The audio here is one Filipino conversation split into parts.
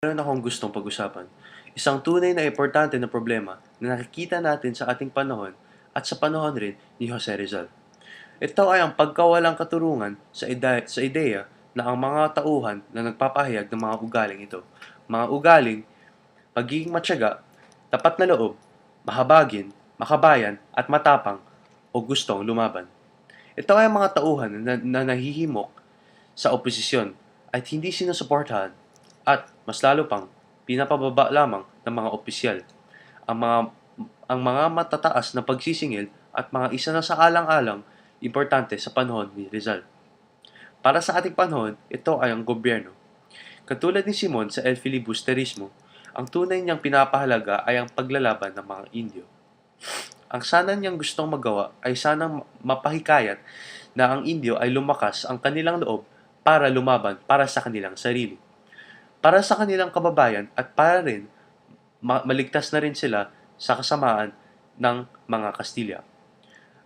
Meron akong gustong pag-usapan. Isang tunay na importante na problema na nakikita natin sa ating panahon at sa panahon rin ni Jose Rizal. Ito ay ang pagkawalang katurungan sa ideya na ang mga tauhan na nagpapahayag ng mga ugaling ito. Mga ugaling, pagiging matyaga, tapat na loob, mahabagin, makabayan, at matapang o gustong lumaban. Ito ay ang mga tauhan na nahihimok sa oposisyon at hindi sinusuportahan at mas lalo pang pinapababa lamang ng mga opisyal. Ang mga, ang mga matataas na pagsisingil at mga isa na sa alang-alang importante sa panahon ni Rizal. Para sa ating panahon, ito ay ang gobyerno. Katulad ni Simon sa El Filibusterismo, ang tunay niyang pinapahalaga ay ang paglalaban ng mga Indio. Ang sana niyang gustong magawa ay sanang mapahikayat na ang Indio ay lumakas ang kanilang loob para lumaban para sa kanilang sarili. Para sa kanilang kababayan at para rin maligtas na rin sila sa kasamaan ng mga Kastilya.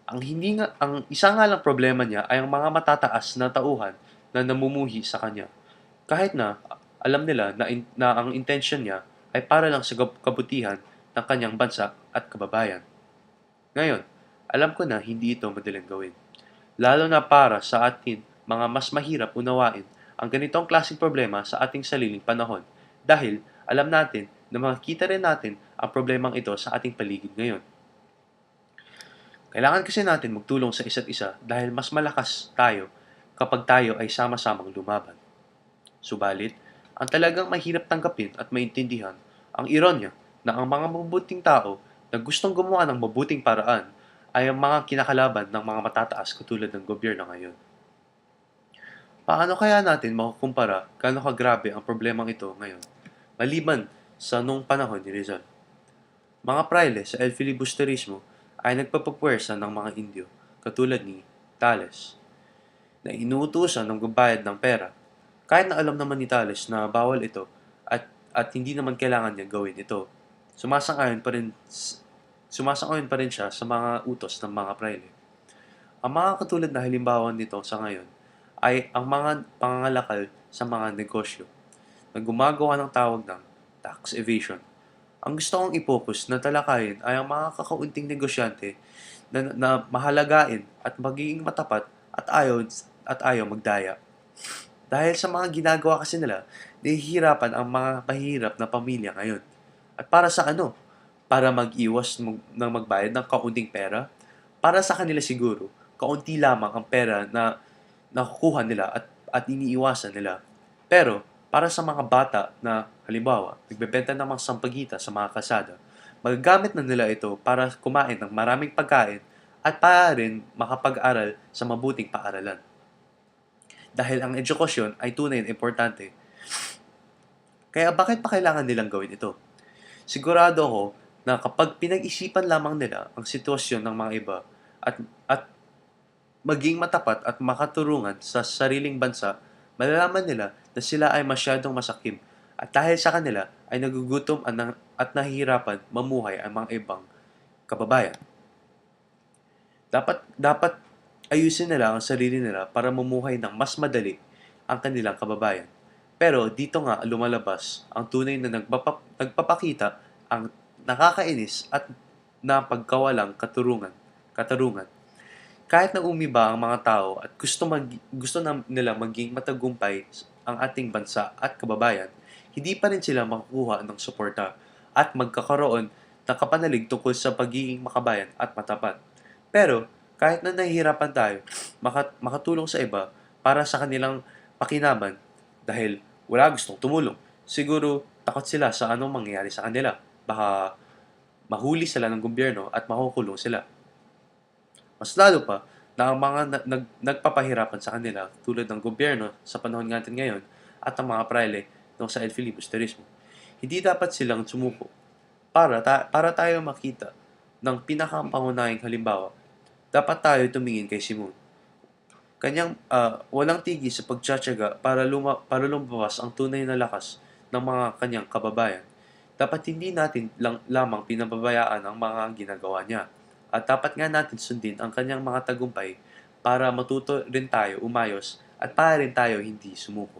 Ang isa nga lang problema niya ay ang mga matataas na tauhan na namumuhi sa kanya. Kahit na alam nila na ang intention niya ay para lang sa kabutihan ng kanyang bansa at kababayan. Ngayon, alam ko na hindi ito madaling gawin. Lalo na para sa atin mga mas mahirap unawain ang ganitong klaseng problema sa ating sariling panahon dahil alam natin na makikita rin natin ang problemang ito sa ating paligid ngayon. Kailangan kasi natin magtulong sa isa't isa dahil mas malakas tayo kapag tayo ay sama-samang lumaban. Subalit, ang talagang mahirap tanggapin at maintindihan ang ironya na ang mga mabubuting tao na gustong gumawa ng mabuting paraan ay ang mga kinakalaban ng mga matataas katulad ng gobyerno ngayon. Paano kaya natin makukumpara gaano kagrabe ang problemang ito ngayon, maliban sa nung panahon ni Rizal? Mga praile sa El Filibusterismo ay nagpapapwersa ng mga Indio, katulad ni Tales, na inuutusan ng gumbayad ng pera, kahit na alam naman ni Tales na bawal ito at hindi naman kailangan niya gawin ito. Sumasang-ayon pa rin, sumasang-ayon pa rin siya sa mga utos ng mga praile. Ang mga katulad na halimbawa nito sa ngayon ay ang mga pangangalakal sa mga negosyo na gumagawa ng tawag ng tax evasion. Ang gusto kong i-focus na talakayin ay ang mga kakaunting negosyante na mahalagain at magiging matapat at ayaw magdaya. Dahil sa mga ginagawa kasi nila, nahihirapan ang mga mahirap na pamilya ngayon. At para sa ano? Para mag-iwas ng magbayad ng kaunting pera? Para sa kanila siguro, kaunti lamang ang pera na nakukuha nila at iniiwasan nila. Pero, para sa mga bata na, halimbawa, nagbebenta ng mga sampagita sa mga kasada, magagamit na nila ito para kumain ng maraming pagkain at para rin makapag-aral sa mabuting paaralan. Dahil ang edukasyon ay tunay na importante. Kaya bakit pa kailangan nilang gawin ito? Sigurado ako na kapag pinag-isipan lamang nila ang sitwasyon ng mga iba at maging matapat at makaturungan sa sariling bansa, malalaman nila na sila ay masyadong masakim at dahil sa kanila ay nagugutom at nahihirapan mamuhay ang mga ibang kababayan. Dapat ayusin nila ang sarili nila para mamuhay ng mas madali ang kanilang kababayan. Pero dito nga lumalabas ang tunay na nagpapakita ang nakakainis at na pagkawalang katarungan. Kahit na umiba ang mga tao at gusto nila maging matagumpay ang ating bansa at kababayan, hindi pa rin sila makukuha ng suporta at magkakaroon ng kapanalig tungkol sa pagiging makabayan at matapat. Pero, kahit na nahihirapan tayo, makatulong sa iba para sa kanilang pakinaban dahil wala gustong tumulong. Siguro, takot sila sa anong mangyayari sa kanila. Baka mahuli sila ng gobyerno at makukulong sila. Mas lalo pa na ang mga nagpapahirapan sa kanila tulad ng gobyerno sa panahon natin ngayon at ang mga praile nung sa El Filibusterismo. Hindi dapat silang sumuko para tayo makita ng pinakapangunahing halimbawa. Dapat tayo tumingin kay Simon. Kanyang walang tigil sa pagtsatsaga para lumabas ang tunay na lakas ng mga kanyang kababayan. Dapat hindi natin lamang pinababayaan ang mga ginagawa niya. At dapat nga natin sundin ang kanyang mga tagumpay para matuto rin tayo umayos at para rin tayo hindi sumuko.